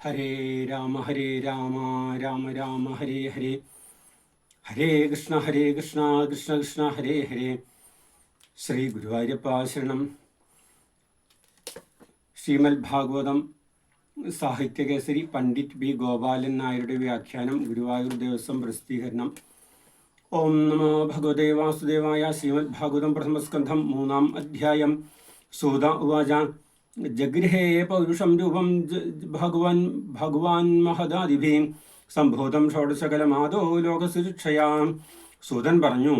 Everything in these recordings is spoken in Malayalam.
ഹരേ രാമ രാമ രാമ ഹരേ ഹരേ. ഹരേ കൃഷ്ണ കൃഷ്ണ കൃഷ്ണ ഹരേ ഹരേ. ശ്രീ ഗുരുവായൂരപ്പ ശരണം. ശ്രീമദ് ഭാഗവതം സാഹിത്യകേസരി പണ്ഡിറ്റ് ബി ഗോപാലൻ നായരുടെ വ്യാഖ്യാനം. ഗുരുവായൂർ ദേവസ്വം പ്രസിദ്ധീകരണം. ഓം നമോ ഭഗവതേ വാസുദേവായ. ശ്രീമദ് ഭാഗവതം പ്രഥമസ്കന്ധം 3-ാം അധ്യായം. സൂത ഉവാച. ജഗൃഹേ പൗരുഷം രൂപം ഭഗവാൻ മഹദാദിഭി സംഭൂതം ഷോഡശകലമാദോ ലോകസുരക്ഷയാം. സൂതൻ പറഞ്ഞു,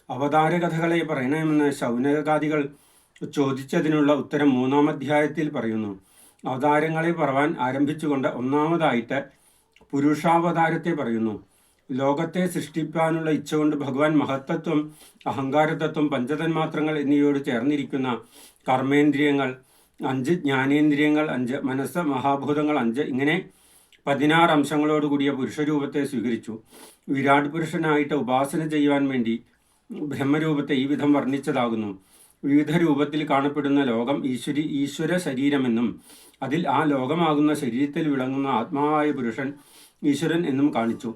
അവതാര കഥകളെ പറയണമെന്ന് ശൗനകാദികൾ ചോദിച്ചതിനുള്ള ഉത്തരം 3-ാം അധ്യായത്തിൽ പറയുന്നു. അവതാരങ്ങളെ പറവാൻ ആരംഭിച്ചുകൊണ്ട് ഒന്നാമതായിട്ട് പുരുഷാവതാരത്തെ പറയുന്നു. ലോകത്തെ സൃഷ്ടിപ്പാനുള്ള ഇച്ഛ കൊണ്ട് ഭഗവാൻ മഹത്തത്വം, അഹങ്കാരതത്വം, പഞ്ചതന്മാത്രങ്ങൾ എന്നിവയോട് ചേർന്നിരിക്കുന്ന കർമ്മേന്ദ്രിയങ്ങൾ 5, ജ്ഞാനേന്ദ്രിയങ്ങൾ 5, മനസ്സ്, മഹാഭൂതങ്ങൾ 5, ഇങ്ങനെ 16 അംശങ്ങളോടുകൂടിയ പുരുഷരൂപത്തെ സ്വീകരിച്ചു. വിരാട് പുരുഷനായിട്ട് ഉപാസന ചെയ്യുവാൻ വേണ്ടി ബ്രഹ്മരൂപത്തെ ഈ വിധം വർണ്ണിച്ചതാകുന്നു. വിവിധ രൂപത്തിൽ കാണപ്പെടുന്ന ലോകം ഈശ്വര ശരീരമെന്നും അതിൽ ആ ലോകമാകുന്ന ശരീരത്തിൽ വിളങ്ങുന്ന ആത്മാവായ പുരുഷൻ ഈശ്വരൻ എന്നും കാണിച്ചു.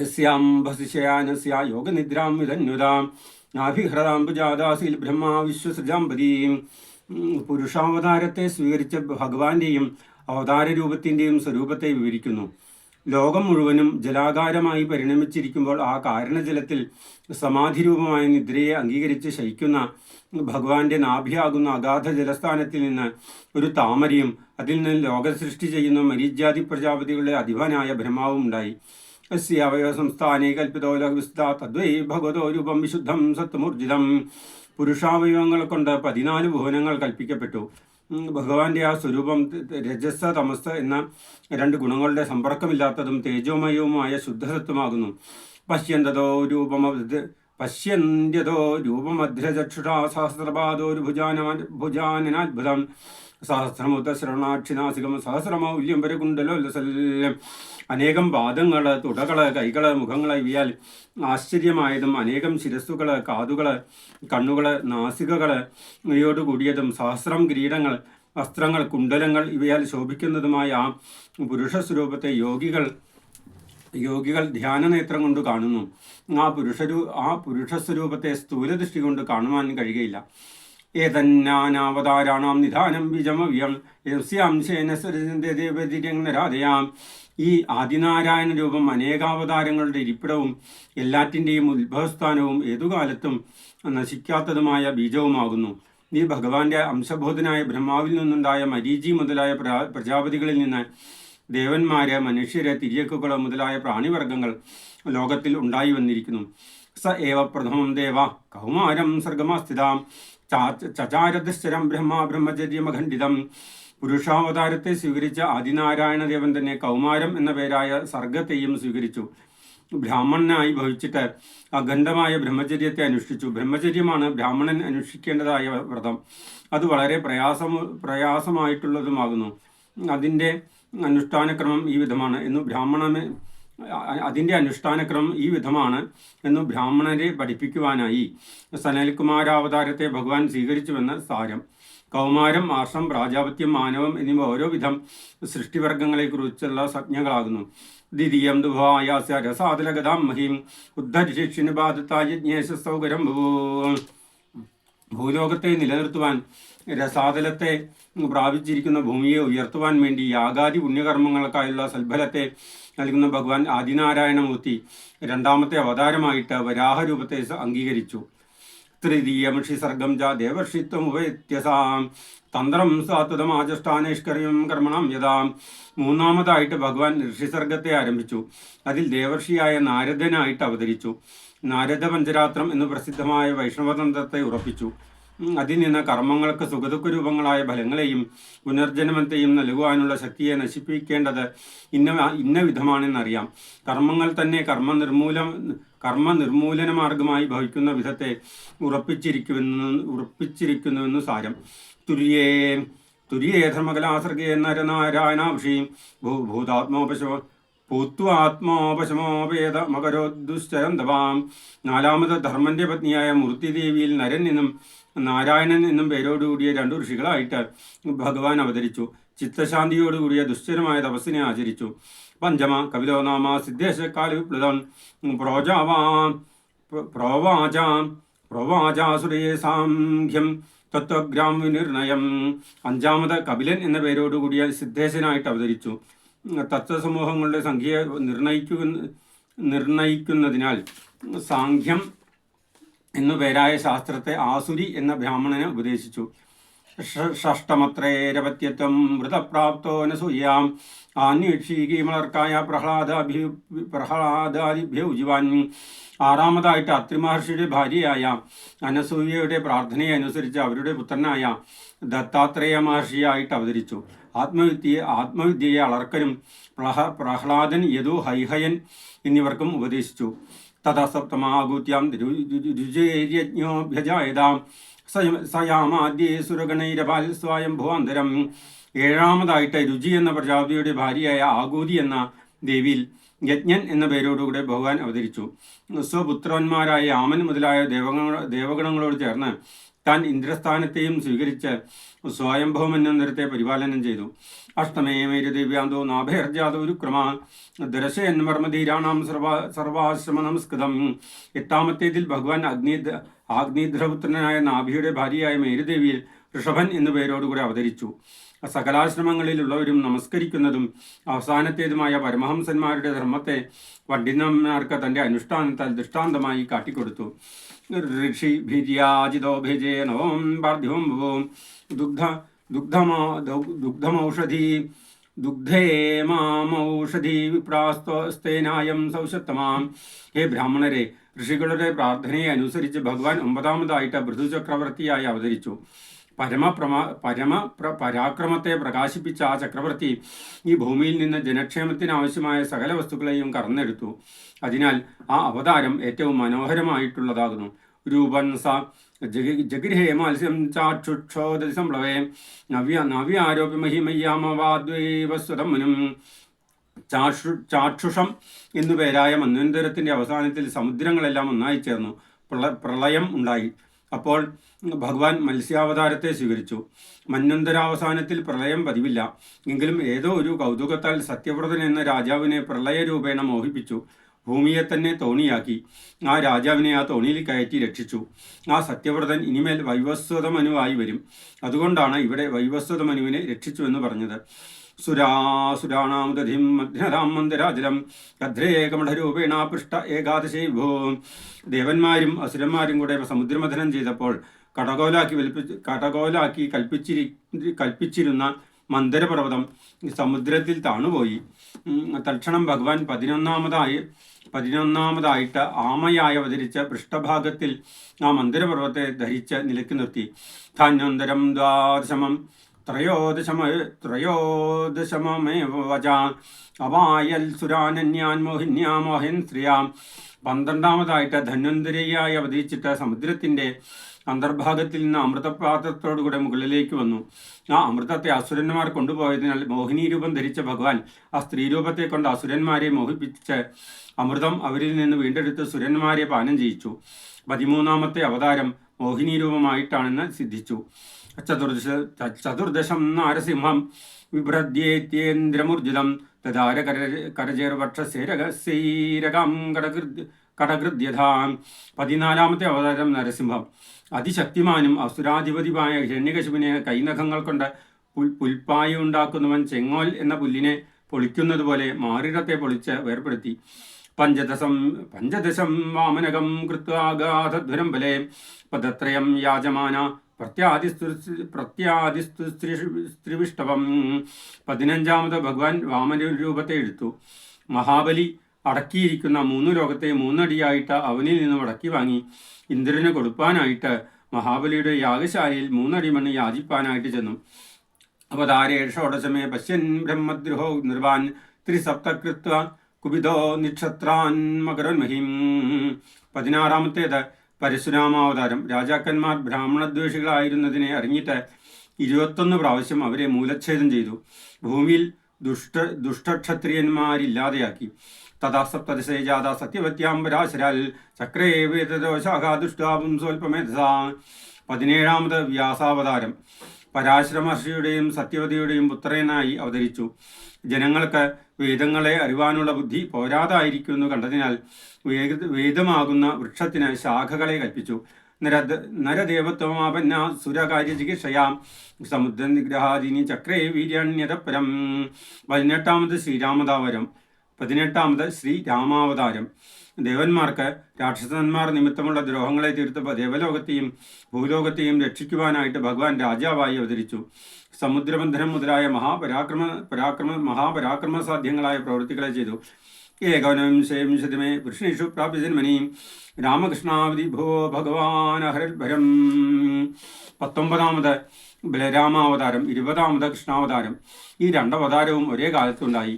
യസ്യാംഭസിശയാനസ്യ യോഗനിദ്രാം വിധന്യുതാം നാഭിഹ്രതാംബുജാദാസിൽ ബ്രഹ്മാ വിശ്വസൃജാമ്പതീം. പുരുഷാവതാരത്തെ സ്വീകരിച്ച ഭഗവാന്റെയും അവതാര രൂപത്തിൻ്റെയും സ്വരൂപത്തെ വിവരിക്കുന്നു. ലോകം മുഴുവനും ജലാകാരമായി പരിണമിച്ചിരിക്കുമ്പോൾ ആ കാരണജലത്തിൽ സമാധിരൂപമായ നിദ്രയെ അംഗീകരിച്ച് ശയിക്കുന്ന ഭഗവാന്റെ നാഭിയാകുന്ന അഗാധ ജലസ്ഥാനത്തിൽ നിന്ന് ഒരു താമരയും അതിൽ നിന്ന് ലോകസൃഷ്ടി ചെയ്യുന്ന മരീചാതി പ്രജാപതികളുടെ അധിപനായ ബ്രഹ്മാവും ഉണ്ടായി. അവയവ സംസ്ഥാനേ കൽപ്പിതോ ലോകവിസ്താ തദ്വൈ ഭഗവതോ രൂപം വിശുദ്ധം സത്വമൂർജിതം. പുരുഷാവയവങ്ങൾ കൊണ്ട് 14 ഭുവനങ്ങൾ കൽപ്പിക്കപ്പെട്ടു. ഭഗവാന്റെ ആ സ്വരൂപം രജസ് തമസ് എന്ന 2 ഗുണങ്ങളുടെ സമ്പർക്കമില്ലാത്തതും തേജോമയവുമായ ശുദ്ധസത്വമാകുന്നു. പശ്യന്തോ രൂപമധ്രചക്ഷുഷാ സഹസ്രപാദോരു ഭുജാനനാത്ഭുതം സഹസ്രമുത ശ്രവണാക്ഷിനാസികം സഹസ്രമൗല്യം പരകുണ്ടലോല്ലസല്യം. അനേകം പാദങ്ങൾ, തുടകൾ, കൈകൾ, മുഖങ്ങൾ ഇവയാൽ ആശ്ചര്യമായതും അനേകം ശിരസ്സുകൾ, കാതുകൾ, കണ്ണുകൾ, നാസികകൾ ഇവയോടുകൂടിയതും സഹസ്രം കിരീടങ്ങൾ, വസ്ത്രങ്ങൾ, കുണ്ടലങ്ങൾ ഇവയാൽ ശോഭിക്കുന്നതുമായ ആ പുരുഷസ്വരൂപത്തെ യോഗികൾ ധ്യാനനേത്രം കൊണ്ട് കാണുന്നു. ആ പുരുഷസ്വരൂപത്തെ സ്ഥൂലദൃഷ്ടി കൊണ്ട് കാണുവാൻ കഴിയുകയില്ല. ഏതന്നാനാവതാരാണാം നിധാനം വിജമവ്യം യസ്യാംശേനരാധയാം. ഈ ആദിനാരായണ രൂപം അനേകാവതാരങ്ങളുടെ ഇരിപ്പിടവും എല്ലാറ്റിൻ്റെയും ഉത്ഭവസ്ഥാനവും ഏതുകാലത്തും നശിക്കാത്തതുമായ ബീജവുമാകുന്നു. ഈ ഭഗവാന്റെ അംശബോധനായ ബ്രഹ്മാവിൽ നിന്നുണ്ടായ മരീചി മുതലായ പ്രജാപതികളിൽ നിന്ന് ദേവന്മാര്, മനുഷ്യര്, തിര്യക്കുകൾ മുതലായ പ്രാണിവർഗങ്ങൾ ലോകത്തിൽ ഉണ്ടായി വന്നിരിക്കുന്നു. സ ഏവ പ്രഥമം ദേവ കൗമാരം സർഗമാസ്ഥിതാം ചചാരദശ്ചരം ബ്രഹ്മചര്യമഖണ്ഡിതം. പുരുഷാവതാരത്തെ സ്വീകരിച്ച ആദിനാരായണ ദേവൻ തന്നെ കൗമാരം എന്ന പേരായ സർഗത്തെയും സ്വീകരിച്ചു. ബ്രാഹ്മണനായി ഭവിച്ചിട്ട് അഖണ്ഡമായ ബ്രഹ്മചര്യത്തെ അനുഷ്ഠിച്ചു. ബ്രഹ്മചര്യമാണ് ബ്രാഹ്മണൻ അനുഷ്ഠിക്കേണ്ടതായ വ്രതം. അത് വളരെ പ്രയാസമായിട്ടുള്ളതുമാകുന്നു. അതിൻ്റെ അനുഷ്ഠാനക്രമം ഈ വിധമാണ് എന്നു ബ്രാഹ്മണരെ പഠിപ്പിക്കുവാനായി സനൽകുമാരാവതാരത്തെ ഭഗവാൻ സ്വീകരിച്ചുവെന്ന് സാരം. കൗമാരം, ആർഷം, പ്രാജാപത്യം, മാനവം എന്നിവ ഓരോ വിധം സൃഷ്ടിവർഗങ്ങളെക്കുറിച്ചുള്ള സംജ്ഞകളാകുന്നു. ദ്വിതീയം ദുഭായാസ്യ രസാതലഗതാം മഹീം ഉദ്ധരിഷിനുബാധത്തായ സൗകര്യം ഭൂലോകത്തെ നിലനിർത്തുവാൻ രസാതലത്തെ പ്രാപിച്ചിരിക്കുന്ന ഭൂമിയെ ഉയർത്തുവാൻ വേണ്ടി യാഗാദി പുണ്യകർമ്മങ്ങൾക്കായുള്ള സൽഫലത്തെ നൽകുന്ന ഭഗവാൻ ആദിനാരായണമൂർത്തി 2ാമത്തെ അവതാരമായിട്ട് വരാഹരൂപത്തെ അംഗീകരിച്ചു. തൃതീയമഷി സർഗം ച ദേവർഷിത്വമുപേത്യസാം തന്ത്രം സാത്വതമാചഷ്ടാനൈഷ്കര്യം കർമ്മണം യഥാം. 3ാമതായിട്ട് ഭഗവാൻ ഋഷിസർഗത്തെ ആരംഭിച്ചു. അതിൽ ദേവർഷിയായ നാരദനായിട്ട് അവതരിച്ചു. നാരദ പഞ്ചരാത്രം എന്ന് പ്രസിദ്ധമായ വൈഷ്ണവതന്ത്രത്തെ ഉറപ്പിച്ചു. അതിൽ നിന്ന് കർമ്മങ്ങൾക്ക് സുഖദുഃഖ രൂപങ്ങളായ ഫലങ്ങളെയും പുനർജന്മത്തെയും നൽകുവാനുള്ള ശക്തിയെ നശിപ്പിക്കേണ്ടത് ഇന്ന വിധമാണെന്നറിയാം. കർമ്മങ്ങൾ തന്നെ കർമ്മനിർമൂലന മാർഗമായി ഭവിക്കുന്ന വിധത്തെ ഉറപ്പിച്ചിരിക്കുന്നുവെന്നു സാരം. തുര്യേ ധർമ്മകലാസർഗേ നരനാരായണാഭിഷീ ഭൂത്വാത്മോപശമോപേത മകരോദുശ്ചരം തപാം. 4ാമത് ധർമ്മന്റെ പത്നിയായ മൂർത്തിദേവിയിൽ നരൻ എന്നും നാരായണൻ എന്നും പേരോടുകൂടിയ 2 ഋഷികളായിട്ട് ഭഗവാൻ അവതരിച്ചു. ചിത്തശാന്തിയോടുകൂടിയ ദുശ്ചരമായ തപസ്സിനെ ആചരിച്ചു. പഞ്ചമ കപിലോ നാമ സിദ്ധേശക്കാല വിപ്ലുതം പ്രോവാചാസുരേ സാഖ്യം തത്വഗ്രാം വിനിർണയം. അഞ്ചാമത് കപിലൻ എന്ന പേരോടുകൂടിയ സിദ്ധേശനായിട്ട് അവതരിച്ചു. തത്വസമൂഹങ്ങളുടെ സംഖ്യ നിർണയിക്കുന്നതിനാൽ സാഖ്യം എന്നു പേരായ ശാസ്ത്രത്തെ ആസുരി എന്ന ബ്രാഹ്മണനെ ഉപദേശിച്ചു. ഷഷ്ടമത്രേരപത്യത്വം മൃതപ്രാപ്തോ നസൂയാം ആന്വേഷീകീമലർക്കായ പ്രഹ്ലാദാദിഭ്യ ഉജുവാൻ. ആറാമതായിട്ട് അത്രി മഹർഷിയുടെ ഭാര്യയായ അനസൂയയുടെ പ്രാർത്ഥനയെ അനുസരിച്ച് അവരുടെ പുത്രനായ ദത്താത്രേയ മഹർഷിയായിട്ട് അവതരിച്ചു. ആത്മവിദ്യയെ അളർക്കനും പ്രഹ്ലാദൻ യദു ഹൈഹയൻ എന്നിവർക്കും ഉപദേശിച്ചു. തഥാ സപ്തമാകൂത്യാം രുചേര്യജ്ഞോഭ്യജായതാം സയാമാദ്യേ സുരഗണൈരപാൽ സ്വയംഭുവാന്തരം. ഏഴാമതായിട്ട് രുചി എന്ന പ്രജാപതിയുടെ ഭാര്യയായ ആകൂതി എന്ന ദേവിയിൽ യജ്ഞൻ എന്ന പേരോടുകൂടെ ഭഗവാൻ അവതരിച്ചു. സ്വപുത്രന്മാരായ ആമൻ മുതലായ ദേവഗണങ്ങളോട് ചേർന്ന് താൻ ഇന്ദ്രസ്ഥാനത്തെയും സ്വീകരിച്ച് സ്വയംഭവമന്വന്തരത്തെ പരിപാലനം ചെയ്തു. അഷ്ടമേ മേരുദിവ്യാന്തോ നാഭേർജാത ഒരു ക്രമ ദർശയൻ വർമ്മധീരാണാം സർവാശ്രമ നമസ്കൃതം. എട്ടാമത്തേതിൽ ഭഗവാൻ ആഗ്നിദ്രപുത്രനായ നാഭിയുടെ ഭാര്യയായ മേരുദേവിയിൽ ഋഷഭൻ എന്നു പേരോടുകൂടെ അവതരിച്ചു. സകലാശ്രമങ്ങളിലുള്ളവരും നമസ്കരിക്കുന്നതും അവസാനത്തേതുമായ പരമഹംസന്മാരുടെ ധർമ്മത്തെ പണ്ഡിതന്മാർക്ക് തൻ്റെ അനുഷ്ഠാനത്താൽ ദൃഷ്ടാന്തമായി കാട്ടിക്കൊടുത്തു. ഋഷി ഭീര്യാജിതോ ഭേജേ നവം പാർത്ഥിവം ഭുവോം ദുഗ്ധമൗഷധി ദുഗ്ധേമാമൗഷധി വിപ്രാസ്തേനായം സൗഷത്തമാം. ഹേ ബ്രാഹ്മണരെ, ഋഷികളുടെ പ്രാർത്ഥനയെ അനുസരിച്ച് ഭഗവാൻ ഒമ്പതാമതായിട്ട് പൃഥു ചക്രവർത്തിയായി അവതരിച്ചു. പരാക്രമത്തെ പ്രകാശിപ്പിച്ച ആ ചക്രവർത്തി ഈ ഭൂമിയിൽ നിന്ന് ജനക്ഷേമത്തിനാവശ്യമായ സകല വസ്തുക്കളെയും കറന്നെടുത്തു. അതിനാൽ ആ അവതാരം ഏറ്റവും മനോഹരമായിട്ടുള്ളതാകുന്നു. രൂപൻ സ ജഗൃഹേ മത്സ്യം ചാക്ഷുക്ഷോദതി സംപ്ലവേ നവ്യാരോപ്യ മഹിമയ്യാമവാദ്വൈവസ്വതം മുനും. ചാക്ഷുഷം എന്നുപേരായ മന്വന്തരത്തിൻ്റെ അവസാനത്തിൽ സമുദ്രങ്ങളെല്ലാം ഒന്നായി ചേർന്നു പ്രളയം ഉണ്ടായി. അപ്പോൾ ഭഗവാൻ മത്സ്യാവതാരത്തെ സ്വീകരിച്ചു. മന്വന്തരാവസാനത്തിൽ പ്രളയം പതിവില്ല. എങ്കിലും ഏതോ ഒരു കൗതുകത്താൽ സത്യവ്രതൻ എന്ന രാജാവിനെ പ്രളയരൂപേണ മോഹിപ്പിച്ചു. ഭൂമിയെ തന്നെ തോണിയാക്കി ആ രാജാവിനെ ആ തോണിയിൽ കയറ്റി രക്ഷിച്ചു. ആ സത്യവ്രതൻ ഇനിമേൽ വൈവസ്വതമനുവായി വരും. അതുകൊണ്ടാണ് ഇവിടെ വൈവസ്വതമനുവിനെ രക്ഷിച്ചു എന്ന് പറഞ്ഞത്. സുരാണാമുദധിം മധ്യതാം മന്ദരാജലം ഭദ്രേകമഠരൂപേണ പൃഷ്ട ഏകാദശേ ഭൂ. ദേവന്മാരും അസുരന്മാരും കൂടെ സമുദ്രമഥനം ചെയ്തപ്പോൾ കടകോലാക്കി കൽപ്പിച്ചിരുന്ന മന്ദരപർവ്വതം സമുദ്രത്തിൽ താണുപോയി. തൽക്ഷണം ഭഗവാൻ പതിനൊന്നാമതായിട്ട് ആമയായി അവതരിച്ച പൃഷ്ഠഭാഗത്തിൽ ആ മന്ദരപർവ്വത്തെ ധരിച്ച് നിലയ്ക്ക് നിർത്തി. ധാന്യോന്തരം ദ്വാദശമം ത്രയോദശമേവച അവായൽ സുരാനന്യാൻ മോഹിന്യാ മോഹൻ ശ്രിയാം. 12ാമതായിട്ട് ധന്വന്തരിയായി അവതരിച്ചിട്ട് സമുദ്രത്തിൻ്റെ അന്തർഭാഗത്തിൽ നിന്ന് അമൃതപാത്രത്തോടുകൂടെ മുകളിലേക്ക് വന്നു. ആ അമൃതത്തെ അസുരന്മാർ കൊണ്ടുപോയതിനാൽ മോഹിനി രൂപം ധരിച്ച ഭഗവാൻ ആ സ്ത്രീരൂപത്തെ കൊണ്ട് അസുരന്മാരെ മോഹിപ്പിച്ച് അമൃതം അവരിൽ നിന്ന് വീണ്ടെടുത്ത് സുരന്മാരെ പാനം ചെയ്യിച്ചു. 13ാമത്തെ അവതാരം മോഹിനി രൂപമായിട്ടാണെന്ന് സിദ്ധിച്ചു. ചതുർദശം നാരസിംഹം വിഭ്രദ്യേന്ദ്രമൂർജിതം തദാര കരചേർവക്ഷസേരകം കടകൃദ്യഥാം. 14ാമത്തെ അവതാരം നരസിംഹം അതിശക്തിമാനും അസുരാധിപതിയുമായ ഹിരണ്യകശിപുവിനെ കൈനഖങ്ങൾ കൊണ്ട് പുൽപ്പായ ഉണ്ടാക്കുന്നവൻ ചെങ്ങോൽ എന്ന പുല്ലിനെ പൊളിക്കുന്നത് പോലെ മാറിടത്തെ പൊളിച്ച് വേർപ്പെടുത്തി. പഞ്ചദശം വാമനകം കൃത്വാഗാധധ്വരം ബലേ പദത്രയം യാജമാന പ്രത്യാദിസ്ത്രിവിഷ്ടവം. 15ാമത് ഭഗവാൻ വാമന രൂപത്തെ എടുത്തു. മഹാബലി അടക്കിയിരിക്കുന്ന 3 ലോകത്തെ 3 അടിയായിട്ട് അവനിൽ നിന്നും അടക്കി വാങ്ങി ഇന്ദ്രന് കൊടുപ്പാനായിട്ട് മഹാബലിയുടെ യാഗശാലയിൽ 3 അടി മണ്ണ് യാചിപ്പാനായിട്ട് ചെന്നു. അവതാരേ ഷോഡശമേ പശ്യൻ ബ്രഹ്മദ്രോഹോ നിർവാൻ ത്രിസപ്തകൃത്വ കുപിതോ നിക്ഷത്രാൻ മകരോന്മഹിം. 16ാമത്തേത് പരശുരാമാവതാരം. രാജാക്കന്മാർ ബ്രാഹ്മണദ്വേഷികളായിരുന്നതിനെ അറിഞ്ഞിട്ട് 21 പ്രാവശ്യം അവരെ മൂലച്ഛേദം ചെയ്തു. ഭൂമിയിൽ ദുഷ്ടക്ഷത്രിയന്മാരില്ലാതെയാക്കി. തഥാ സപ്തദശേ ജാത സത്യവത്യാംബരാശരാൽ ചക്രേ വേദദോഷാഘാ ദുഷ്ടാപും സ്വൽപമേധസാ. 17ാമത് വ്യാസാവതാരം. പരാശര മഹർഷിയുടെയും സത്യവതിയുടെയും പുത്രനായി അവതരിച്ചു. ജനങ്ങൾക്ക് വേദങ്ങളെ അറിവാനുള്ള ബുദ്ധി പോരാതായിരിക്കുമെന്ന് കണ്ടതിനാൽ വേദമാകുന്ന വൃക്ഷത്തിന് ശാഖകളെ കൽപ്പിച്ചു. നരദേവത്വമാപന്ന സുരകാര്യ ചികിത്സയാം സമുദ്ര നിഗ്രഹാദിനി ചക്രേ വീര്യാണ്യതപരം. 18ാമത് ശ്രീരാമാവതാരം. ദേവന്മാർക്ക് രാക്ഷസന്മാർ നിമിത്തമുള്ള ദ്രോഹങ്ങളെ തീർത്ത് ദേവലോകത്തെയും ഭൂലോകത്തെയും രക്ഷിക്കുവാനായിട്ട് ഭഗവാൻ രാജാവായി അവതരിച്ചു. സമുദ്രബന്ധനം മുതലായ മഹാപരാക്രമസാധ്യങ്ങളായ പ്രവൃത്തികളെ ചെയ്തു. ഏകവിംശതിമേ കൃഷ്ണേഷു പ്രാപ്യ ജന്മനീം രാമകൃഷ്ണാവധി ഭോ ഭഗവാൻ അഹരൽഭരം. 19ാമത് ബലരാമാവതാരം, 20ാമത് കൃഷ്ണാവതാരം. ഈ രണ്ടവതാരവും ഒരേ കാലത്തുണ്ടായി.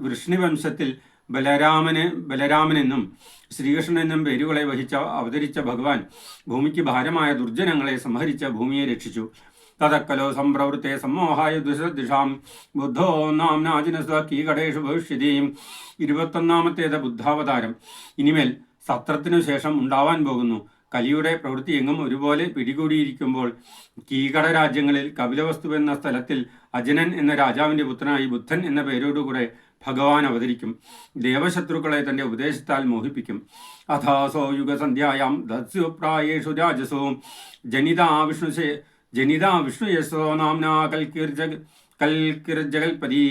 വൃഷ്ണിവംശത്തിൽ ബലരാമനെന്നും ശ്രീകൃഷ്ണനെന്നും പേരുകളെ അവതരിച്ച ഭഗവാൻ ഭൂമിക്ക് ഭാരമായ ദുർജനങ്ങളെ സംഹരിച്ച ഭൂമിയെ രക്ഷിച്ചു. തതക്കലോ സംപ്രവൃത്തെ സമ്മോഹായ ദുഷദിഷാം ബുദ്ധോ നാംനാജിനസ്വ കീകടേഷു ഭവിഷ്യതി. 21ാമത്തേത് ബുദ്ധാവതാരം. ഇനിമേൽ സത്രത്തിനു ശേഷം ഉണ്ടാവാൻ പോകുന്നു. കലിയുടെ പ്രവൃത്തി എങ്ങും ഒരുപോലെ പിടികൂടിയിരിക്കുമ്പോൾ കീകട രാജ്യങ്ങളിൽ കപിലവസ്തു എന്ന സ്ഥലത്തിൽ അജനൻ എന്ന രാജാവിന്റെ പുത്രനായി ബുദ്ധൻ എന്ന പേരോടുകൂടെ ഭഗവാൻ അവതരിക്കും. ദേവശത്രുക്കളെ തന്റെ ഉപദേശത്താൽ മോഹിപ്പിക്കും. അഥാസോ യുഗസന്ധ്യായാം ദസ്യുപ്രായേഷു രാജസോ ജനിതാ വിഷ്ണുയശോ നാംനാ കൽക്കിർജഗൽപതി.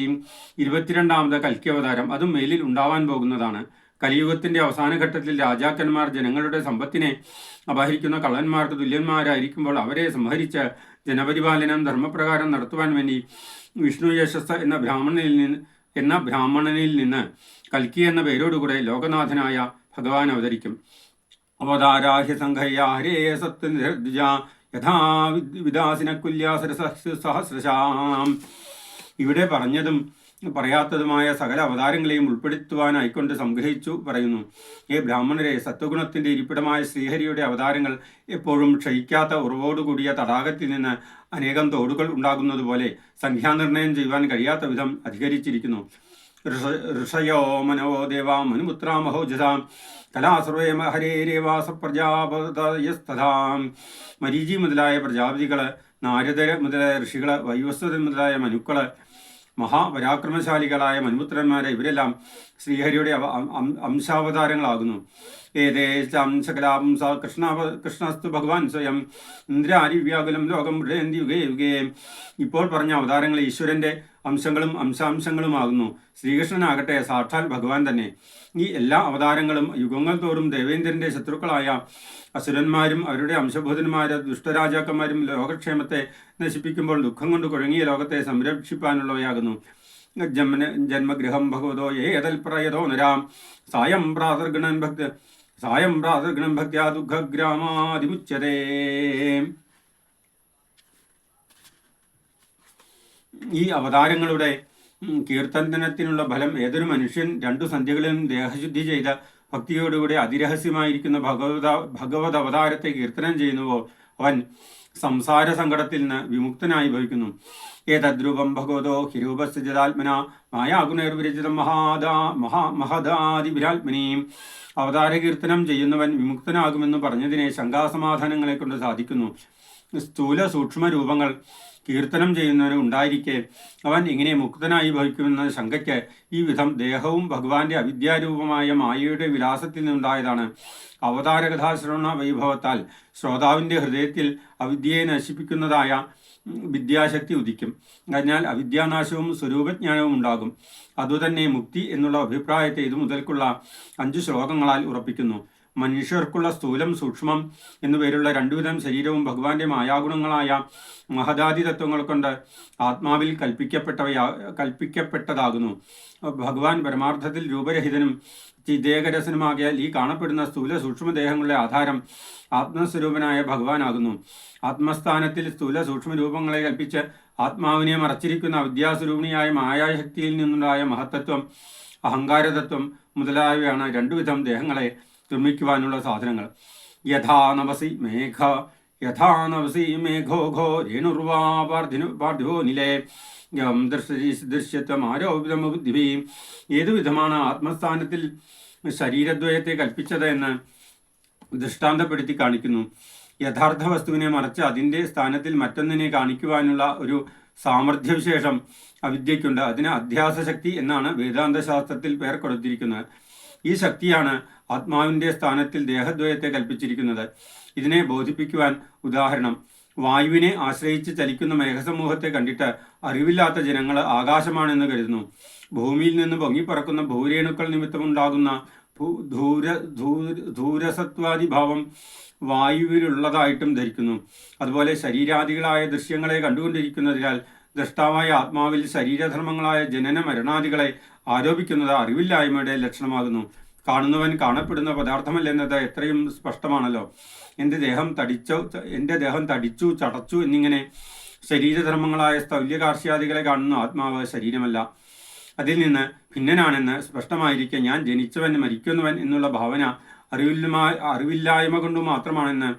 22ാമത് കൽക്കി. അതും മേലിൽ ഉണ്ടാവാൻ പോകുന്നതാണ്. കലിയുഗത്തിന്റെ അവസാന ഘട്ടത്തിൽ രാജാക്കന്മാർ ജനങ്ങളുടെ സമ്പത്തിനെ അപഹരിക്കുന്ന കള്ളന്മാർക്ക് തുല്യന്മാരായിരിക്കുമ്പോൾ അവരെ സംഹരിച്ച് ജനപരിപാലനം ധർമ്മപ്രകാരം നടത്തുവാൻ വേണ്ടി വിഷ്ണു യശസ് എന്ന ബ്രാഹ്മണനിൽ നിന്ന് കൽക്കി എന്ന പേരോടുകൂടെ ലോകനാഥനായ ഭഗവാൻ അവതരിക്കും. അവതാരാഹ്യ സംഘയാരേ സത്വ യഥാ വിദാസിനക്കുല്യാസരസഹസ്രശാം. ഇവിടെ പറഞ്ഞതും പറയാത്തതുമായ സകല അവതാരങ്ങളെയും ഉൾപ്പെടുത്തുവാനായിക്കൊണ്ട് സംഗ്രഹിച്ചു പറയുന്നു. ബ്രാഹ്മണരെ, സത്വഗുണത്തിന്റെ ഇരിപ്പിടമായ ശ്രീഹരിയുടെ അവതാരങ്ങൾ എപ്പോഴും ക്ഷയിക്കാത്ത ഉറവോടുകൂടിയ തടാകത്തിൽ നിന്ന് അനേകം തോടുകൾ ഉണ്ടാകുന്നത് പോലെ സംഖ്യാനിർണയം ചെയ്യുവാൻ കഴിയാത്ത വിധം അധികരിച്ചിരിക്കുന്നു. ഋഷയോ മനോ ദേവാ മനുപുത്രാ മഹോജസാം കലാസർവേ ഹരേരേവാസ പ്രജാപതയസ്തഥാം. മരീചി മുതലായ പ്രജാപതികള്, നാരദര മുതലായ ഋഷികള്, വൈവസ്വതൻ മുതലായ മനുക്കള്, മഹാപരാക്രമശാലികളായ മനുപുത്രന്മാരെ ഇവരെല്ലാം ശ്രീഹരിയുടെ അംശാവതാരങ്ങളാകുന്നു. ഏതേശാംശകലാംസ കൃഷ്ണസ്തു ഭഗവാൻ സ്വയം ഇന്ദ്രാരിവ്യാകുലം ലോകം ഹൃദയന്തി യുഗേ യുഗേ. ഇപ്പോൾ പറഞ്ഞ അവതാരങ്ങൾ ഈശ്വരന്റെ അംശങ്ങളും അംശാംശങ്ങളുമാകുന്നു. ശ്രീകൃഷ്ണനാകട്ടെ സാക്ഷാൽ ഭഗവാൻ തന്നെ. ഈ എല്ലാ അവതാരങ്ങളും യുഗങ്ങൾ തോറും ദേവേന്ദ്രന്റെ ശത്രുക്കളായ അസുരന്മാരും അവരുടെ അംശഭൂതന്മാരും ദുഷ്ടരാജാക്കന്മാരും ലോകക്ഷേമത്തെ നശിപ്പിക്കുമ്പോൾ ദുഃഖം കൊണ്ട് കുഴങ്ങിയ ലോകത്തെ സംരക്ഷിപ്പാനുള്ളവയാകുന്നു. ജന്മഗൃഹം ഭഗവതോ ഏതൽപ്രയതോ നരാം സായം പ്രാതർഗണം ഭക്ത്യാ ദുഃഖഗ്രാമാതിമുച്യതേ. ഈ അവതാരങ്ങളുടെ കീർത്തനത്തിനുള്ള ഫലം ഏതൊരു മനുഷ്യൻ 2 സന്ധ്യകളിലും ദേഹശുദ്ധി ചെയ്ത ഭക്തിയോടുകൂടി അതിരഹസ്യമായിരിക്കുന്ന ഭഗവത് അവതാരത്തെ കീർത്തനം ചെയ്യുന്നുവോ അവൻ സംസാര സങ്കടത്തിൽ നിന്ന് വിമുക്തനായി ഭവിക്കുന്നു. ഏതദ്രൂപം ഭഗവതോ ഹിരൂപസ്ഥിതാത്മന മായാഗുണൈർവിരചിതം മഹദാദിവിരാത്മനീം. അവതാര കീർത്തനം ചെയ്യുന്നവൻ വിമുക്തനാകുമെന്ന് പറഞ്ഞതിനെ ശങ്കാസമാധാനങ്ങളെ കൊണ്ട് സാധിക്കുന്നു. സ്ഥൂല സൂക്ഷ്മ രൂപങ്ങൾ കീർത്തനം ചെയ്യുന്നവന് ഉണ്ടായിരിക്കെ അവൻ ഇങ്ങനെ മുക്തനായി ഭവിക്കുമെന്ന ശങ്കയ്ക്ക് ഈ വിധം ദേഹവും ഭഗവാന്റെ അവിദ്യാരൂപമായ മായയുടെ വിലാസത്തിൽ നിന്നുണ്ടായതാണ്. അവതാരകഥാശ്രവണ വൈഭവത്താൽ ശ്രോതാവിൻ്റെ ഹൃദയത്തിൽ അവിദ്യയെ നശിപ്പിക്കുന്നതായ വിദ്യാശക്തി ഉദിക്കും. അതിനാൽ അവിദ്യാനാശവും സ്വരൂപജ്ഞാനവും ഉണ്ടാകും. അതുതന്നെ മുക്തി എന്നുള്ള അഭിപ്രായത്തെ ഇതു മുതൽക്കുള്ള 5 ശ്ലോകങ്ങളാൽ ഉറപ്പിക്കുന്നു. മനുഷ്യർക്കുള്ള സ്ഥൂലം സൂക്ഷ്മം എന്നുപേരുള്ള 2 വിധം ശരീരവും ഭഗവാന്റെ മായാഗുണങ്ങളായ മഹദാദി തത്വങ്ങൾ കൊണ്ട് ആത്മാവിൽ കൽപ്പിക്കപ്പെട്ടതാകുന്നു. ഭഗവാൻ പരമാർത്ഥത്തിൽ രൂപരഹിതനും ചിദേകരസനുമാകിയാൽ ഈ കാണപ്പെടുന്ന സ്ഥൂല സൂക്ഷ്മദേഹങ്ങളുടെ ആധാരം ആത്മസ്വരൂപനായ ഭഗവാനാകുന്നു. ആത്മസ്ഥാനത്തിൽ സ്ഥൂല സൂക്ഷ്മ രൂപങ്ങളെ കൽപ്പിച്ച് ആത്മാവിനെ മറച്ചിരിക്കുന്ന അവിദ്യാസ്വരൂപിണിയായ മായാശക്തിയിൽ നിന്നുണ്ടായ മഹത്തത്വം, അഹങ്കാരതത്വം മുതലായവയാണ് 2 വിധം ദേഹങ്ങളെ നിർമ്മിക്കുവാനുള്ള സാധനങ്ങൾ. യഥാ നവസി മേഘോ ഘോ രേണുർവാ പാർത്ഥിവോ നിലേ ദൃശ്യത്വം ആരോപിതബുദ്ധി. ഏതുവിധമാണ് ആത്മസ്ഥാനത്തിൽ ശരീരദ്വയത്തെ കൽപ്പിച്ചത് എന്ന് ദൃഷ്ടാന്തപ്പെടുത്തി കാണിക്കുന്നു. യഥാർത്ഥ വസ്തുവിനെ മറച്ച് അതിൻ്റെ സ്ഥാനത്തിൽ മറ്റൊന്നിനെ കാണിക്കുവാനുള്ള ഒരു സാമർഥ്യവിശേഷം അവിദ്യയ്ക്കുണ്ട്. അതിന് അധ്യാസശക്തി എന്നാണ് വേദാന്ത ശാസ്ത്രത്തിൽ പേർ കൊടുത്തിരിക്കുന്നത്. ഈ ശക്തിയാണ് ആത്മാവിൻ്റെ സ്ഥാനത്തിൽ ദേഹദ്വയത്തെ കൽപ്പിച്ചിരിക്കുന്നത്. ഇതിനെ ബോധിപ്പിക്കുവാൻ ഉദാഹരണം, വായുവിനെ ആശ്രയിച്ച് ചലിക്കുന്ന മേഘസമൂഹത്തെ കണ്ടിട്ട് അറിവില്ലാത്ത ജനങ്ങൾ ആകാശമാണെന്ന് കരുതുന്നു. ഭൂമിയിൽ നിന്ന് പൊങ്ങിപ്പറക്കുന്ന ഭൂരേണുക്കൾ നിമിത്തമുണ്ടാകുന്ന ധൂരസത്വാദിഭാവം വായുവിലുള്ളതായിട്ടും ധരിക്കുന്നു. അതുപോലെ ശരീരാദികളായ ദൃശ്യങ്ങളെ കണ്ടുകൊണ്ടിരിക്കുന്നതിനാൽ ദ്രഷ്ടാവായ ആത്മാവിൽ ശരീരധർമ്മങ്ങളായ ജനന മരണാദികളെ ആരോപിക്കുന്നത് അറിവില്ലായ്മയുടെ ലക്ഷണമാകുന്നു. കാണുന്നവൻ കാണപ്പെടുന്ന പദാർത്ഥമല്ലെന്നത് എത്രയും സ്പഷ്ടമാണല്ലോ. എൻ്റെ ദേഹം തടിച്ചു ചടച്ചു എന്നിങ്ങനെ ശരീരധർമ്മങ്ങളായ സ്ഥൗല്യകാർഷ്യാദികളെ കാണുന്ന ആത്മാവ് ശരീരമല്ല, അതിൽ നിന്ന് ഭിന്നനാണെന്ന് സ്പഷ്ടമായിരിക്കെ ഞാൻ ജനിച്ചവൻ മരിക്കുന്നവൻ എന്നുള്ള ഭാവന അറിവില്ലായ്മ കൊണ്ടു മാത്രമാണെന്ന്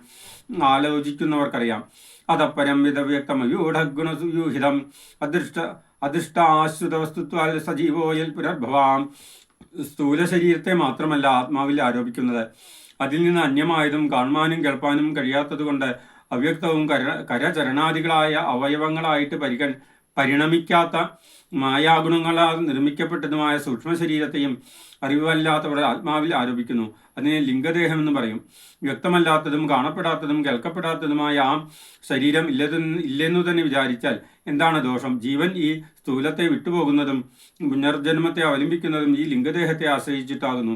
ആലോചിക്കുന്നവർക്കറിയാം. അതപ്പരം വിധവ്യക്തമയൂഢഗുണസുയൂഹിതം അദൃഷ്ടാശ്രിത വസ്തുത്വാൽ സജീവോയൽ പുനർഭവാം. സ്ഥൂല ശരീരത്തെ മാത്രമല്ല ആത്മാവിൽ ആരോപിക്കുന്നത്. അതിൽ നിന്ന് അന്യമായതും കാണുവാനും കേൾപ്പാനും കഴിയാത്തതുകൊണ്ട് അവ്യക്തവും കരചരണാദികളായ അവയവങ്ങളായിട്ട് പരിണമിക്കാത്ത മായാഗുണങ്ങളാൽ നിർമ്മിക്കപ്പെട്ടതുമായ സൂക്ഷ്മ ശരീരത്തെയും അറിവല്ലാത്തവർ ആത്മാവിൽ ആരോപിക്കുന്നു. അതിനെ ലിംഗദേഹം എന്ന് പറയും. വ്യക്തമല്ലാത്തതും കാണപ്പെടാത്തതും കേൾക്കപ്പെടാത്തതുമായ ആ ശരീരം ഇല്ലെന്നു തന്നെ വിചാരിച്ചാൽ എന്താണ് ദോഷം? ജീവൻ ഈ സ്ഥൂലത്തെ വിട്ടുപോകുന്നതും പുനർജന്മത്തെ അവലംബിക്കുന്നതും ഈ ലിംഗദേഹത്തെ ആശ്രയിച്ചിട്ടാകുന്നു.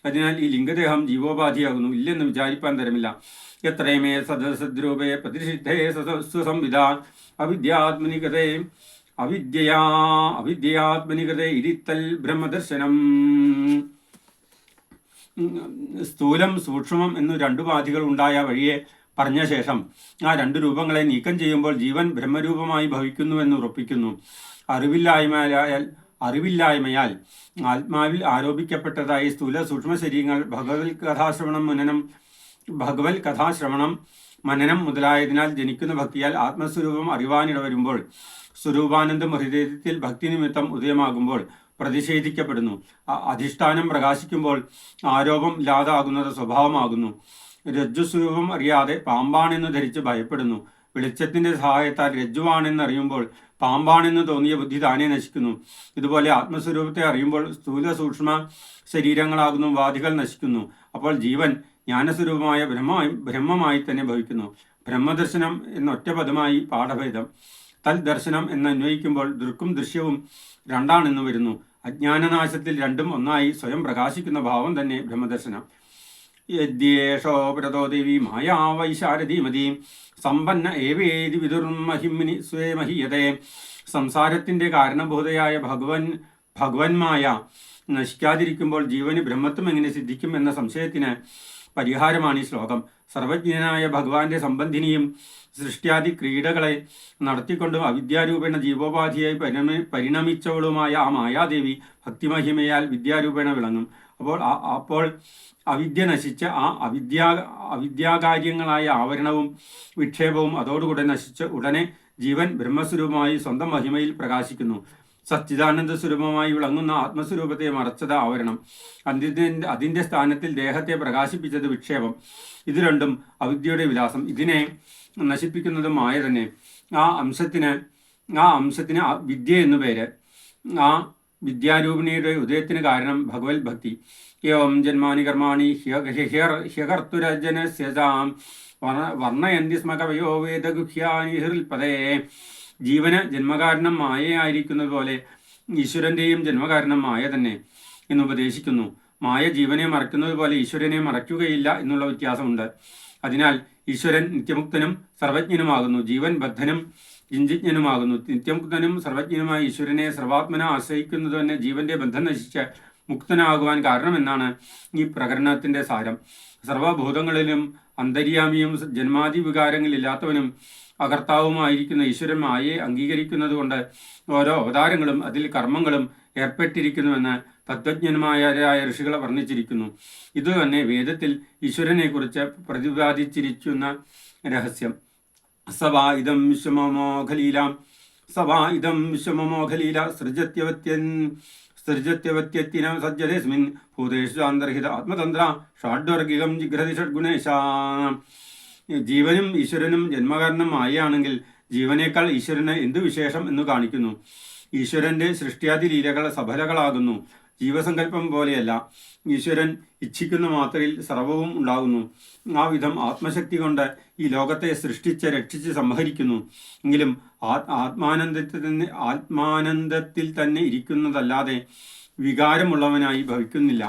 അതിനാൽ ഈ ലിംഗദേഹം ജീവോപാധിയാകുന്നു. ഇല്ലെന്ന് വിചാരിപ്പാൻ തരമില്ല. എത്രയുമേ സദസദ്രൂപേ പ്രതിഷിദ്ധേ സ്വസംവിധ അവിദ്യാത്മനികതേ അവിദ്യാത്മനികതേ ഇരിത്തൽ ബ്രഹ്മദർശനം. സ്ഥൂലം സൂക്ഷ്മം എന്നു രണ്ടു ബാധികൾ ഉണ്ടായ വഴിയെ പറഞ്ഞ ശേഷം ആ രണ്ടു രൂപങ്ങളെ നീക്കം ചെയ്യുമ്പോൾ ജീവൻ ബ്രഹ്മരൂപമായി ഭവിക്കുന്നുവെന്ന് ഉറപ്പിക്കുന്നു. അറിവില്ലായ്മയാൽ ആത്മാവിൽ ആരോപിക്കപ്പെട്ടതായി സ്ഥൂല സൂക്ഷ്മ ശരീരങ്ങൾ ഭഗവത് കഥാശ്രവണം മനനം മുതലായതിനാൽ ജനിക്കുന്ന ഭക്തിയാൽ ആത്മസ്വരൂപം അറിവാനിടവരുമ്പോൾ സ്വരൂപാനന്ദം ഹൃദയത്തിൽ ഭക്തി നിമിത്തം ഉദയമാകുമ്പോൾ പ്രതിഷേധിക്കപ്പെടുന്നു. അധിഷ്ഠാനം പ്രകാശിക്കുമ്പോൾ ആരോപം ഇല്ലാതാകുന്നത് സ്വഭാവമാകുന്നു. രജ്ജുസ്വരൂപം അറിയാതെ പാമ്പാണെന്ന് ധരിച്ച് ഭയപ്പെടുന്നു. വെളിച്ചത്തിന്റെ സഹായത്താൽ രജ്ജുവാണെന്നറിയുമ്പോൾ പാമ്പാണെന്ന് തോന്നിയ ബുദ്ധി താനെ നശിക്കുന്നു. ഇതുപോലെ ആത്മസ്വരൂപത്തെ അറിയുമ്പോൾ സ്ഥൂല സൂക്ഷ്മ ശരീരങ്ങളാകുന്ന ഉപാധികൾ നശിക്കുന്നു. അപ്പോൾ ജീവൻ ജ്ഞാനസ്വരൂപമായ ബ്രഹ്മമായി തന്നെ ഭവിക്കുന്നു. ബ്രഹ്മദർശനം എന്നൊറ്റ പദമായി പാഠഭേദം. തൽ ദർശനം എന്ന് അന്വയിക്കുമ്പോൾ ദൃക്കും ദൃശ്യവും രണ്ടാണെന്ന് വരുന്നു. അജ്ഞാനനാശത്തിൽ രണ്ടും ഒന്നായി സ്വയം പ്രകാശിക്കുന്ന ഭാവം തന്നെ ബ്രഹ്മദർശനം. യദ്യേഷോ പ്രതോ ദേവി മായാവൈശാരദീമതി സമ്പന്ന ഏവേദി വിദുർമഹിമിനി സ്വേ മഹീയതേ. സംസാരത്തിന്റെ കാരണഭൂതയായ ഭഗവന്മായ നശിക്കാതിരിക്കുമ്പോൾ ജീവന് ബ്രഹ്മത്വം എങ്ങനെ സിദ്ധിക്കും എന്ന സംശയത്തിന് പരിഹാരമാണ് ഈ ശ്ലോകം. സർവജ്ഞനായ ഭഗവാന്റെ സംബന്ധിനിയും സൃഷ്ട്യാദി ക്രീഡകളെ നടത്തിക്കൊണ്ടും അവിദ്യാരൂപേണ ജീവോപാധിയായി പരിണമിച്ചവളുമായ ആ മായാദേവി ഭക്തിമഹിമയാൽ വിദ്യാരൂപേണ വിളങ്ങും. അപ്പോൾ അവിദ്യ നശിച്ച് ആ അവിദ്യാകാര്യങ്ങളായ ആവരണവും വിക്ഷേപവും അതോടുകൂടെ നശിച്ച് ഉടനെ ജീവൻ ബ്രഹ്മസ്വരൂപമായി സ്വന്തം മഹിമയിൽ പ്രകാശിക്കുന്നു. സച്ചിദാനന്ദ സ്വരൂപമായി വിളങ്ങുന്ന ആത്മസ്വരൂപത്തെ മറച്ചത് ആവരണം, അതിൻ്റെ സ്ഥാനത്തിൽ ദേഹത്തെ പ്രകാശിപ്പിച്ചത് വിക്ഷേപം. ഇത് രണ്ടും അവിദ്യയുടെ വിലാസം. ഇതിനെ നശിപ്പിക്കുന്നത് മായ തന്നെ. ആ അംശത്തിന് വിദ്യ എന്നു പേര്. ആ വിദ്യാരൂപിണിയുടെ ഉദയത്തിന് കാരണം ഭഗവത് ഭക്തി. ഏവം ജന്മാനി കർമാണി ഹ്യകർത്തുരജനസ്യതാം വർണ്ണയന്തി സ്മ കവയോ വേദഗുഹ്യാനി ഹൃൽപദേ. ജീവന് ജന്മകാരണം മായയായിരിക്കുന്നത് പോലെ ഈശ്വരൻ്റെയും ജന്മകാരണം മായ തന്നെ എന്നുപദേശിക്കുന്നു. മായ ജീവനെ മറയ്ക്കുന്നത് പോലെ ഈശ്വരനെ മറയ്ക്കുകയില്ല എന്നുള്ള വ്യത്യാസമുണ്ട്. അതിനാൽ ഈശ്വരൻ നിത്യമുക്തനും സർവജ്ഞനുമാകുന്നു, ജീവൻ ബദ്ധനും ചിഞ്ചിജ്ഞനുമാകുന്നു. നിത്യമുക്തനും സർവജ്ഞനുമായ ഈശ്വരനെ സർവാത്മന ആശ്രയിക്കുന്നത് തന്നെ ജീവന്റെ ബന്ധം നശിച്ച് മുക്തനാകുവാൻ കാരണമെന്നാണ് ഈ പ്രകരണത്തിന്റെ സാരം. സർവഭൂതങ്ങളിലും അന്തര്യാമിയും ജന്മാദി വികാരങ്ങളില്ലാത്തവനും അകർത്താവുമായിരിക്കുന്ന ഈശ്വരൻ മായയെ അംഗീകരിക്കുന്നത് കൊണ്ട് ഓരോ അവതാരങ്ങളും അതിൽ കർമ്മങ്ങളും ഏർപ്പെട്ടിരിക്കുന്നുവെന്ന് തത്വജ്ഞന്മാരായ ഋഷികൾ വർണ്ണിച്ചിരിക്കുന്നു. ഇതുതന്നെ വേദത്തിൽ ഈശ്വരനെക്കുറിച്ച് പ്രതിപാദിച്ചിരിക്കുന്ന രഹസ്യം. സവാ ഇദം വിശ്വമോഖലീല സൃജത്യവത്യത്തിനം സജ്ജതേസ്മിൻ ഭൂതേഷു അന്തർഹിത ആത്മതന്ത്ര ഷാഡ്വർഗികം ജിഗ്രതി ഷഡ്ഗുണേശ. ജീവനും ഈശ്വരനും ജന്മകാരണം മായയാണെങ്കിൽ ജീവനേക്കാൾ ഈശ്വരന് എന്തു വിശേഷം എന്ന് കാണിക്കുന്നു. ഈശ്വരന്റെ സൃഷ്ടിയാദി ലീലകൾ സഫലകളാകുന്നു. ജീവസങ്കല്പം പോലെയല്ല. ഈശ്വരൻ ഇച്ഛിക്കുന്ന മാത്രയിൽ സർവവും ഉണ്ടാകുന്നു. ആ വിധം ആത്മശക്തി കൊണ്ട് ഈ ലോകത്തെ സൃഷ്ടിച്ച് രക്ഷിച്ച് സംഹരിക്കുന്നു. എങ്കിലും ആത്മാനന്ദത്തിൽ തന്നെ ഇരിക്കുന്നതല്ലാതെ വികാരമുള്ളവനായി ഭവിക്കുന്നില്ല.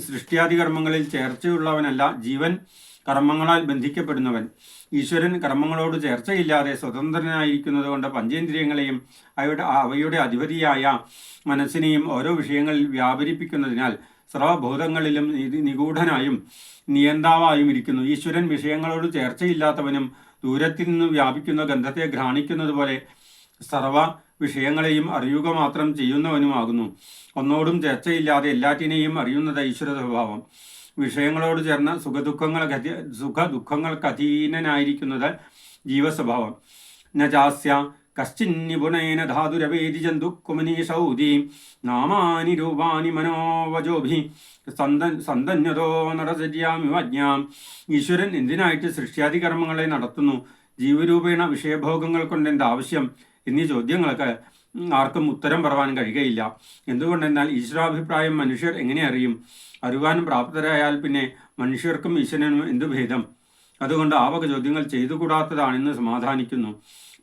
സൃഷ്ടിയാദി കർമ്മങ്ങളിൽ ചേർച്ചയുള്ളവനല്ല ജീവൻ, കർമ്മങ്ങളാൽ ബന്ധിക്കപ്പെടുന്നവൻ. ഈശ്വരൻ കർമ്മങ്ങളോട് ചേർച്ചയില്ലാതെ സ്വതന്ത്രനായിരിക്കുന്നത് കൊണ്ട് പഞ്ചേന്ദ്രിയങ്ങളെയും അവയുടെ അധിപതിയായ മനസ്സിനെയും ഓരോ വിഷയങ്ങളിൽ വ്യാപരിപ്പിക്കുന്നതിനാൽ സർവഭൂതങ്ങളിലും നിഗൂഢനായും നിയന്താവായും ഇരിക്കുന്നു. ഈശ്വരൻ വിഷയങ്ങളോട് ചേർച്ചയില്ലാത്തവനും ദൂരത്തിൽ നിന്ന് വ്യാപിക്കുന്ന ഗന്ധത്തെ ഘ്രാണിക്കുന്നത് പോലെ സർവ വിഷയങ്ങളെയും അറിയുക മാത്രം ചെയ്യുന്നവനുമാകുന്നു. ഒന്നോടും ചർച്ചയില്ലാതെ എല്ലാറ്റിനെയും അറിയുന്നത് ഈശ്വര സ്വഭാവം. വിഷയങ്ങളോട് ചേർന്ന സുഖദുഃഖങ്ങൾക്ക് അധീനനായിരിക്കുന്നത് ജീവസ്വഭാവം. നജാസ്യ കശ്ചിന്നിപുണേന ധാതുരവേദി ജന്തുക്കുമനീഷൗതി നാമാനി രൂപാനി മനോവജോഭി സന്തന്യതോ നടചര്യാമിവജ്ഞാം. ഈശ്വരൻ എന്തിനായിട്ട് സൃഷ്ടിയാദി കർമ്മങ്ങളെ നടത്തുന്നു? ജീവരൂപേണ വിഷയഭോഗങ്ങൾ കൊണ്ട് എന്താവശ്യം എന്നീ ചോദ്യങ്ങൾക്ക് ആർക്കും ഉത്തരം പറവാൻ കഴിയുകയില്ല. എന്തുകൊണ്ടെന്നാൽ ഈശ്വരാഭിപ്രായം മനുഷ്യർ എങ്ങനെ അറിയും? അറിവാൻ പ്രാപ്തരായാൽ പിന്നെ മനുഷ്യർക്കും ഈശ്വരനും എന്തു ഭേദം? അതുകൊണ്ട് ആ വക ചോദ്യങ്ങൾ ചെയ്തുകൂടാത്തതാണെന്ന് സമാധാനിക്കുന്നു.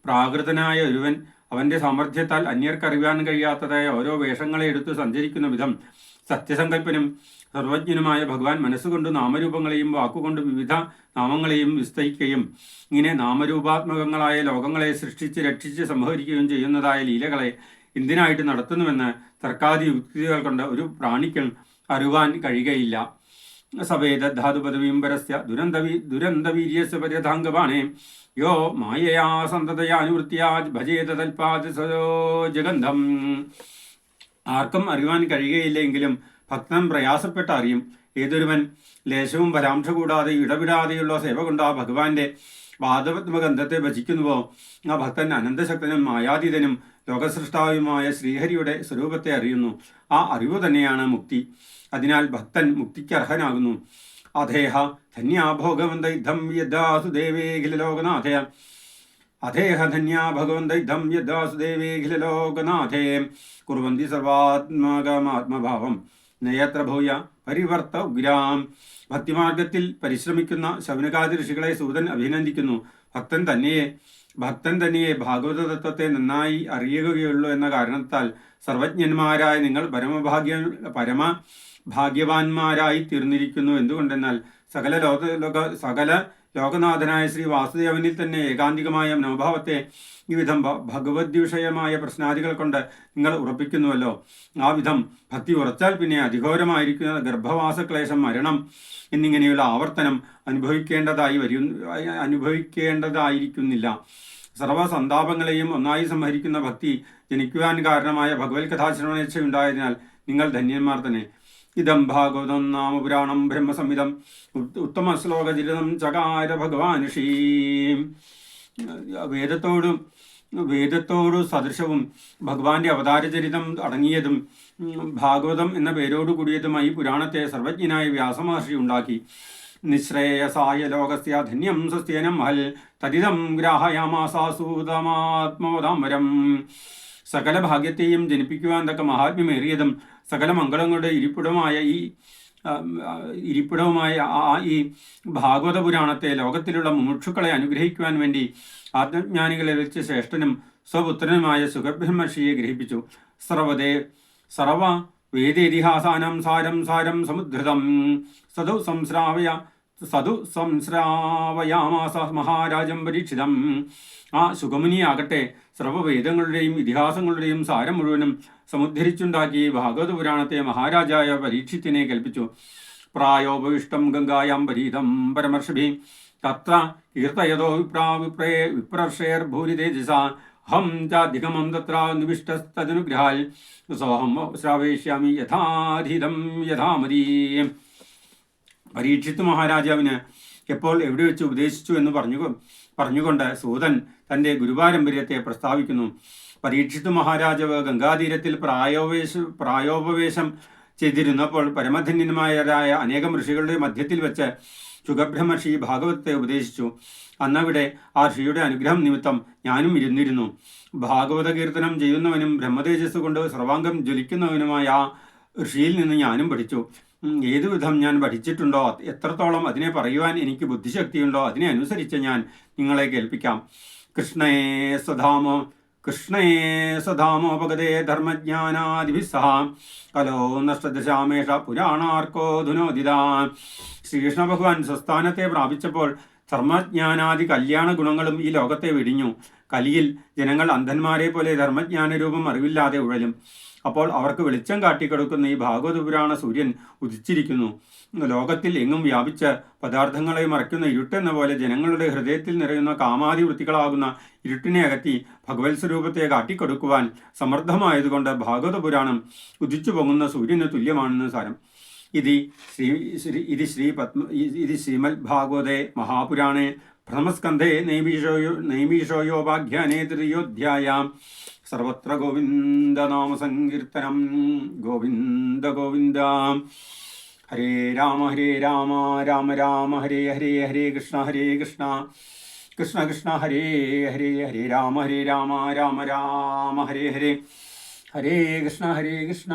പ്രാകൃതനായ ഒരുവൻ അവൻ്റെ സാമർഥ്യത്താൽ അന്യർക്കറിയാൻ കഴിയാത്തതായ ഓരോ വേഷങ്ങളെ എടുത്ത് സഞ്ചരിക്കുന്ന വിധം സത്യസങ്കല്പനും സർവജ്ഞനുമായ ഭഗവാൻ മനസ്സുകൊണ്ട് നാമരൂപങ്ങളെയും വാക്കുകൊണ്ട് വിവിധ നാമങ്ങളെയും വിസ്തരിക്കുകയും ഇങ്ങനെ നാമരൂപാത്മകങ്ങളായ ലോകങ്ങളെ സൃഷ്ടിച്ച് രക്ഷിച്ച് സംഹരിക്കുകയും ചെയ്യുന്നതായ ലീലകളെ എന്തിനായിട്ട് നടത്തുന്നുവെന്ന് തർക്കാദി യുക്തികൾ കൊണ്ട് ഒരു പ്രാണിക്കും അറിവാൻ കഴിയുകയില്ല. സവേദ ധാതുപദവീം പരസ്യ ദുരന്തവീര്യസ്യ പര്യഥാംഗപാണേ യോ മായയാ സന്തതയാനുവൃത്തിയാ ഭജേത തൽപാദ സോ ജഗന്ധം. ആർക്കും അറിവാൻ കഴിയുകയില്ലെങ്കിലും ഭക്തൻ പ്രയാസപ്പെട്ട് അറിയും. ഏതൊരുവൻ ലേശവും പരാംശ കൂടാതെ ഇടവിടാതെയുള്ള സേവ കൊണ്ട് ആ ഭഗവാന്റെ പാദപത്മഗന്ധത്തെ ഭജിക്കുന്നുവോ ആ ഭക്തൻ അനന്തശക്തനും മായാതീതനും ലോകസൃഷ്ടാവുമായ ശ്രീഹരിയുടെ സ്വരൂപത്തെ അറിയുന്നു. ആ അറിവ് തന്നെയാണ് മുക്തി. അതിനാൽ ഭക്തൻ മുക്തിക്ക് അർഹനാകുന്നു. അധേഹ ധന്യാ ഭോഗവന്ത യുദ്ധം യഥാസുദേവേഖില ലോകനാഥേ അധേഹ ധന്യാ ഭഗവന്ത യുദ്ധം യഥാസുദേവേഖില ലോകനാഥേ കുർവന്തി സർവാത്മകമാത്മഭാവം നയത്ര ഭൂയ പരിവർത്ത ഉഗ്രാം. ഭക്തിമാർഗത്തിൽ പരിശ്രമിക്കുന്ന ശൗനകാദി ഋഷികളെ സൂതൻ അഭിനന്ദിക്കുന്നു. ഭക്തൻ തന്നെയെ ഭാഗവത തത്വത്തെ നന്നായി അറിയുകയുള്ളൂ എന്ന കാരണത്താൽ സർവജ്ഞന്മാരായ നിങ്ങൾ പരമഭാഗ്യവാന്മാരായി തീർന്നിരിക്കുന്നു. എന്തുകൊണ്ടെന്നാൽ സകല ലോകനാഥനായ ശ്രീ വാസുദേവനിൽ തന്നെ ഏകാന്തികമായ മനോഭാവത്തെ ഈ വിധം ഭഗവത് വിഷയമായ പ്രശ്നാദികൾ കൊണ്ട് നിങ്ങൾ ഉറപ്പിക്കുന്നുവല്ലോ. ആ വിധം ഭക്തി ഉറച്ചാൽ പിന്നെ അധിഘോരമായിരിക്കുന്ന ഗർഭവാസക്ലേശം, മരണം എന്നിങ്ങനെയുള്ള ആവർത്തനം അനുഭവിക്കേണ്ടതായിരിക്കുന്നില്ല. സർവസന്താപങ്ങളെയും ഒന്നായി സംഹരിക്കുന്ന ഭക്തി ജനിക്കുവാൻ കാരണമായ ഭഗവത് കഥാശ്രവണേച്ഛ ഉണ്ടായതിനാൽ നിങ്ങൾ ധന്യന്മാർ തന്നെ. ഇതം ഭാഗവതം നാമപുരാണം ബ്രഹ്മസംഹിതം ഉത്തമശ്ലോകചരിതം ചകാര ഭഗവാൻ ശ്രീ. വേദത്തോടു സദൃശവും ഭഗവാന്റെ അവതാരചരിതം അടങ്ങിയതും ഭാഗവതം എന്ന പേരോടു കൂടിയതുമായി പുരാണത്തെ സർവജ്ഞനായ വ്യാസമഹർഷി ഉണ്ടാക്കി. നിശ്രേയസായ ലോകസ്യ ധന്യം സ്വസ്തേനം മഹൽ തദിതം ഗ്രാഹയാമാസാസൂതമാത്മവതാംബരം. സകല ഭാഗ്യത്തെയും ജനിപ്പിക്കുവാൻ തക്ക മഹാത്മ്യമേറിയതും സകല മംഗളങ്ങളുടെ ഇരിപ്പിടവുമായ ഈ ഭാഗവത പുരാണത്തെ ലോകത്തിലുള്ള മുമുക്ഷുക്കളെ അനുഗ്രഹിക്കുവാൻ വേണ്ടി ആത്മജ്ഞാനികളെ വെച്ച് ശ്രേഷ്ഠനും സ്വപുത്രനുമായ സുഖബ്രഹ്മർഷിയെ ഗ്രഹിപ്പിച്ചു. സർവ വേദേതിഹാസാനം സാരം സമുദ്ധൃതം സദു സംശ്രാവയാമാസ മഹാരാജം പരീക്ഷിതം. ആ സുഖമുനിയാകട്ടെ സർവവേദങ്ങളുടെയും ഇതിഹാസങ്ങളുടെയും സാരം മുഴുവനും സമുദ്ധരിച്ചുണ്ടാക്കി ഭാഗവത പുരാണത്തെ മഹാരാജായ പരീക്ഷിത്തിനെ കൽപ്പിച്ചു. പ്രായോപവിഷ്ടം ഗംഗായാം പരീതം പരമർഷഭി തത്ര കീർത്തയതോ വിപ്രർഷേർഭൂരിതേജസ ഹം ചാധിഗമം തത്ര നിവിഷ്ടസ്തനുഗ്രഹാൽ സോഹം ശ്രാവേഷ്യാമി യഥാധീതം യഥാമതി. പരീക്ഷിത്ത് മഹാരാജാവിന് എപ്പോൾ എവിടെ വെച്ച് ഉപദേശിച്ചു എന്ന് പറഞ്ഞുകൊണ്ട് സൂതൻ തൻ്റെ ഗുരുപാരമ്പര്യത്തെ പ്രസ്താവിക്കുന്നു. പരീക്ഷിത്ത് മഹാരാജാവ് ഗംഗാതീരത്തിൽ പ്രായോപവേശം ചെയ്തിരുന്നപ്പോൾ പരമധന്യന്മാരായ അനേകം ഋഷികളുടെ മധ്യത്തിൽ വെച്ച് ശുഖബ്രഹ്മർഷി ഭാഗവതത്തെ ഉപദേശിച്ചു. അന്നവിടെ ആ ഋഷിയുടെ അനുഗ്രഹം നിമിത്തം ഞാനും ഇരുന്നിരുന്നു. ഭാഗവത കീർത്തനം ചെയ്യുന്നവനും ബ്രഹ്മതേജസ് കൊണ്ട് സർവാംഗം ജ്വലിക്കുന്നവനുമായ ആ ഋഷിയിൽ നിന്ന് ഞാനും പഠിച്ചു. ഏതുവിധം ഞാൻ പഠിച്ചിട്ടുണ്ടോ, എത്രത്തോളം അതിനെ പറയുവാൻ എനിക്ക് ബുദ്ധിശക്തിയുണ്ടോ, അതിനെ അനുസരിച്ച് ഞാൻ നിങ്ങളെ കേൾപ്പിക്കാം. കൃഷ്ണേ സ്വധാമോപഗതേ ധർമ്മജ്ഞാനാദിഭിസ്സഹ കലോ നഷ്ടദശാമേഷ പുരാണാർക്കോ ധുനോദിത. ശ്രീകൃഷ്ണ ഭഗവാൻ സ്വസ്ഥാനത്തെ പ്രാപിച്ചപ്പോൾ ധർമ്മജ്ഞാനാദി കല്യാണ ഗുണങ്ങളും ഈ ലോകത്തെ വെടിഞ്ഞു. കലിയിൽ ജനങ്ങൾ അന്ധന്മാരെ പോലെ ധർമ്മജ്ഞാനരൂപം അറിവില്ലാതെ ഉഴലും. അപ്പോൾ അവർക്ക് വെളിച്ചം കാട്ടിക്കൊടുക്കുന്ന ഈ ഭാഗവത പുരാണ സൂര്യൻ ഉദിച്ചിരിക്കുന്നു. ലോകത്തിൽ എങ്ങും വ്യാപിച്ച് പദാർത്ഥങ്ങളെ മറയ്ക്കുന്ന ഇരുട്ടെന്ന പോലെ ജനങ്ങളുടെ ഹൃദയത്തിൽ നിറയുന്ന കാമാദി വൃത്തികളാകുന്ന ഇരുട്ടിനെ അകറ്റി ഭഗവത് സ്വരൂപത്തെ കാട്ടിക്കൊടുക്കുവാൻ സമർത്ഥമായതുകൊണ്ട് ഭാഗവത പുരാണം ഉദിച്ചു പൊങ്ങുന്ന സൂര്യന് തുല്യമാണെന്ന് സാരം. ഇത് ശ്രീമദ് ഭാഗവതേ മഹാപുരാണേ പ്രഥമസ്കന്ധേ നൈമിഷോയോപാഖ്യാനേ തൃതീയോധ്യായാം. സർവത്ര ഗോവിന്ദനാമ സങ്കീർത്തനം. ഗോവിന്ദ ഗോവിന്ദ. ഹരേ രാമ രാമ രാമ ഹരേ ഹരേ, ഹരേ കൃഷ്ണ കൃഷ്ണ കൃഷ്ണ ഹരേ ഹരേ, ഹരേ രാമ രാമ രാമ ഹരേ ഹരേ, ഹരേ കൃഷ്ണ കൃഷ്ണ